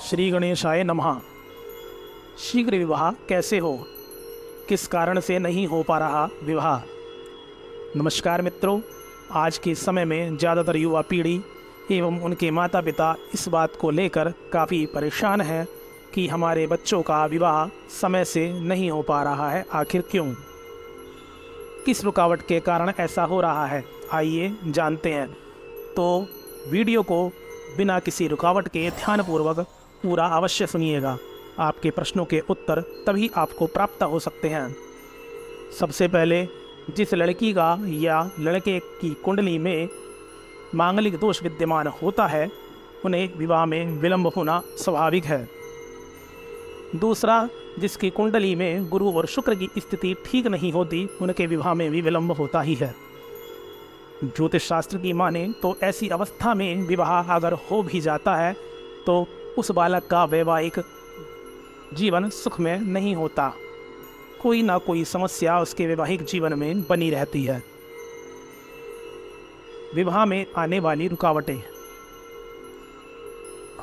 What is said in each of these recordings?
श्री गणेशाय नमः। शीघ्र विवाह कैसे हो, किस कारण से नहीं हो पा रहा विवाह। नमस्कार मित्रों, आज के समय में ज़्यादातर युवा पीढ़ी एवं उनके माता पिता इस बात को लेकर काफ़ी परेशान है कि हमारे बच्चों का विवाह समय से नहीं हो पा रहा है। आखिर क्यों, किस रुकावट के कारण ऐसा हो रहा है, आइए जानते हैं। तो वीडियो को बिना किसी रुकावट के ध्यानपूर्वक पूरा अवश्य सुनिएगा। आपके प्रश्नों के उत्तर तभी आपको प्राप्त हो सकते हैं। सबसे पहले, जिस लड़की का या लड़के की कुंडली में मांगलिक दोष विद्यमान होता है, उन्हें विवाह में विलंब होना स्वाभाविक है। दूसरा, जिसकी कुंडली में गुरु और शुक्र की स्थिति ठीक नहीं होती, उनके विवाह में भी विलंब होता ही है। ज्योतिष शास्त्र की माने तो ऐसी अवस्था में विवाह अगर हो भी जाता है तो उस बालक का वैवाहिक जीवन सुख में नहीं होता, कोई ना कोई समस्या उसके वैवाहिक जीवन में बनी रहती है। विवाह में आने वाली रुकावटें,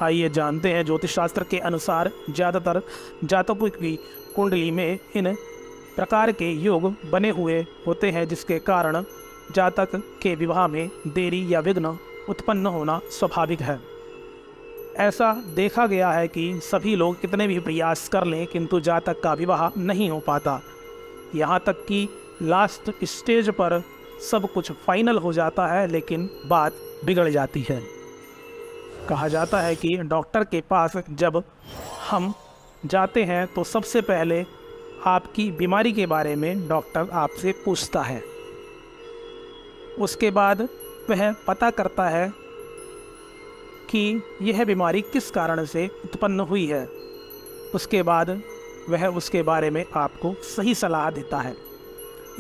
आइए जानते हैं। ज्योतिष शास्त्र के अनुसार ज़्यादातर जातकों की कुंडली में इन प्रकार के योग बने हुए होते हैं, जिसके कारण जातक के विवाह में देरी या विघ्न उत्पन्न होना स्वाभाविक है। ऐसा देखा गया है कि सभी लोग कितने भी प्रयास कर लें किंतु जातक का विवाह नहीं हो पाता। यहाँ तक कि लास्ट स्टेज पर सब कुछ फाइनल हो जाता है, लेकिन बात बिगड़ जाती है। कहा जाता है कि डॉक्टर के पास जब हम जाते हैं तो सबसे पहले आपकी बीमारी के बारे में डॉक्टर आपसे पूछता है। उसके बाद वह पता करता है कि यह बीमारी किस कारण से उत्पन्न हुई है। उसके बाद वह उसके बारे में आपको सही सलाह देता है।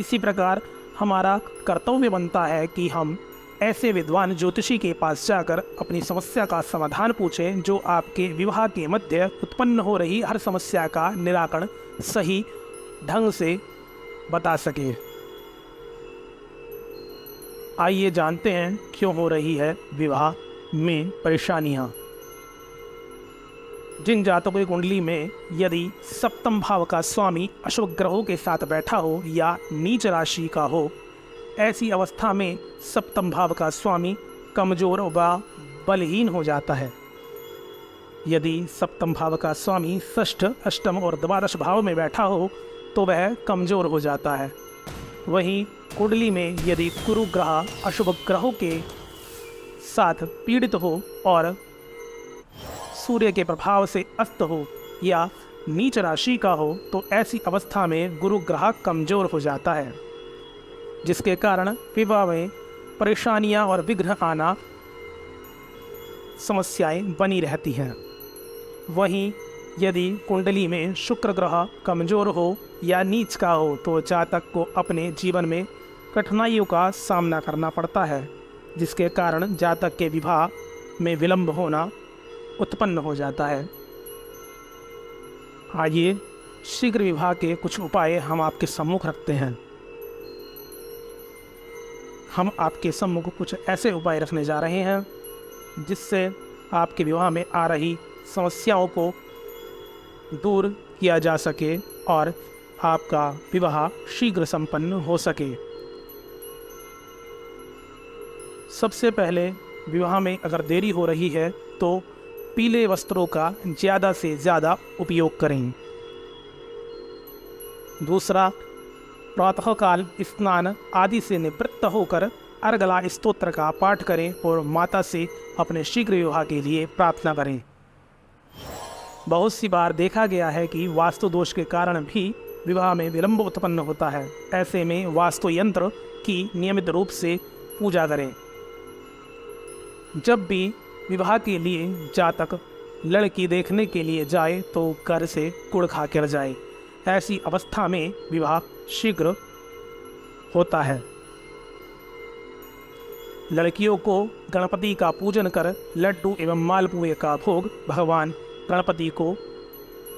इसी प्रकार हमारा कर्तव्य बनता है कि हम ऐसे विद्वान ज्योतिषी के पास जाकर अपनी समस्या का समाधान पूछें, जो आपके विवाह के मध्य उत्पन्न हो रही हर समस्या का निराकरण सही ढंग से बता सके। आइए जानते हैं क्यों हो रही है विवाह में परेशानियां। जिन जातकों की कुंडली में यदि सप्तम भाव का स्वामी अशुभ ग्रहों के साथ बैठा हो या नीच राशि का हो, ऐसी अवस्था में सप्तम भाव का स्वामी कमजोर व बलहीन हो जाता है। यदि सप्तम भाव का स्वामी षष्ठ, अष्टम और द्वादश भाव में बैठा हो तो वह कमजोर हो जाता है। वहीं कुंडली में यदि गुरु ग्रह अशुभ ग्रहों के साथ पीड़ित हो और सूर्य के प्रभाव से अस्त हो या नीच राशि का हो, तो ऐसी अवस्था में गुरु ग्रह कमजोर हो जाता है, जिसके कारण विवाह में परेशानियां और विघ्न आना समस्याएं बनी रहती हैं। वहीं यदि कुंडली में शुक्र ग्रह कमजोर हो या नीच का हो तो जातक को अपने जीवन में कठिनाइयों का सामना करना पड़ता है, जिसके कारण जातक के विवाह में विलंब होना उत्पन्न हो जाता है। आइए शीघ्र विवाह के कुछ उपाय हम आपके सम्मुख रखते हैं। हम आपके सम्मुख कुछ ऐसे उपाय रखने जा रहे हैं जिससे आपके विवाह में आ रही समस्याओं को दूर किया जा सके और आपका विवाह शीघ्र संपन्न हो सके। सबसे पहले, विवाह में अगर देरी हो रही है तो पीले वस्त्रों का ज़्यादा से ज़्यादा उपयोग करें। दूसरा, प्रातःकाल स्नान आदि से निवृत्त होकर अर्गला स्तोत्र का पाठ करें और माता से अपने शीघ्र विवाह के लिए प्रार्थना करें। बहुत सी बार देखा गया है कि वास्तु दोष के कारण भी विवाह में विलंब उत्पन्न होता है। ऐसे में वास्तु यंत्र की नियमित रूप से पूजा करें। जब भी विवाह के लिए जातक लड़की देखने के लिए जाए तो घर से गुड़ खा कर जाए। ऐसी अवस्था में विवाह शीघ्र होता है। लड़कियों को गणपति का पूजन कर लड्डू एवं मालपुए का भोग भगवान गणपति को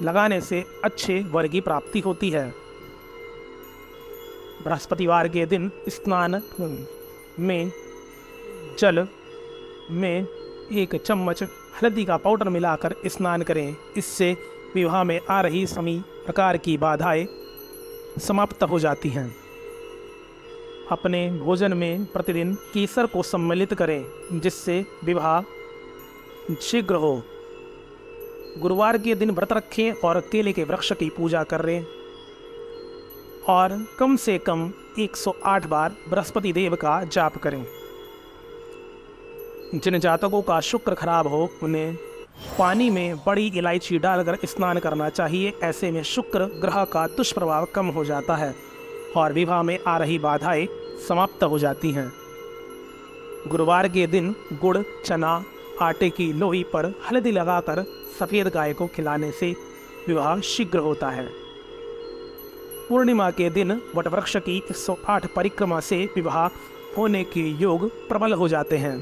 लगाने से अच्छे वर की प्राप्ति होती है। बृहस्पतिवार के दिन स्नान में जल में 1 चम्मच हल्दी का पाउडर मिलाकर स्नान करें। इससे विवाह में आ रही सभी प्रकार की बाधाएं समाप्त हो जाती हैं। अपने भोजन में प्रतिदिन केसर को सम्मिलित करें, जिससे विवाह शीघ्र हो। गुरुवार के दिन व्रत रखें और केले के वृक्ष की पूजा करें और कम से कम 108 बार बृहस्पति देव का जाप करें। जिन जातकों का शुक्र खराब हो उन्हें पानी में बड़ी इलायची डालकर स्नान करना चाहिए। ऐसे में शुक्र ग्रह का दुष्प्रभाव कम हो जाता है और विवाह में आ रही बाधाएं समाप्त हो जाती हैं। गुरुवार के दिन गुड़, चना, आटे की लोई पर हल्दी लगाकर सफ़ेद गाय को खिलाने से विवाह शीघ्र होता है। पूर्णिमा के दिन वटवृक्ष की 108 परिक्रमा से विवाह होने के योग प्रबल हो जाते हैं।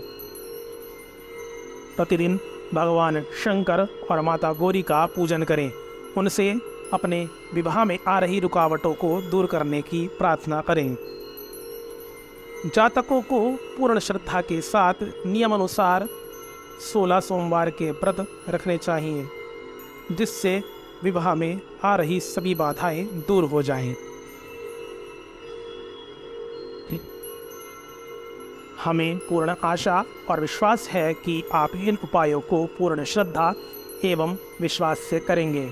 प्रतिदिन भगवान शंकर और माता गौरी का पूजन करें। उनसे अपने विवाह में आ रही रुकावटों को दूर करने की प्रार्थना करें। जातकों को पूर्ण श्रद्धा के साथ नियमानुसार 16 सोमवार के व्रत रखने चाहिए, जिससे विवाह में आ रही सभी बाधाएं दूर हो जाएं। हमें पूर्ण आशा और विश्वास है कि आप इन उपायों को पूर्ण श्रद्धा एवं विश्वास से करेंगे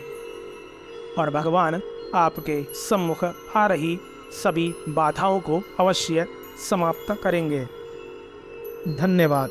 और भगवान आपके सम्मुख आ रही सभी बाधाओं को अवश्य समाप्त करेंगे। धन्यवाद।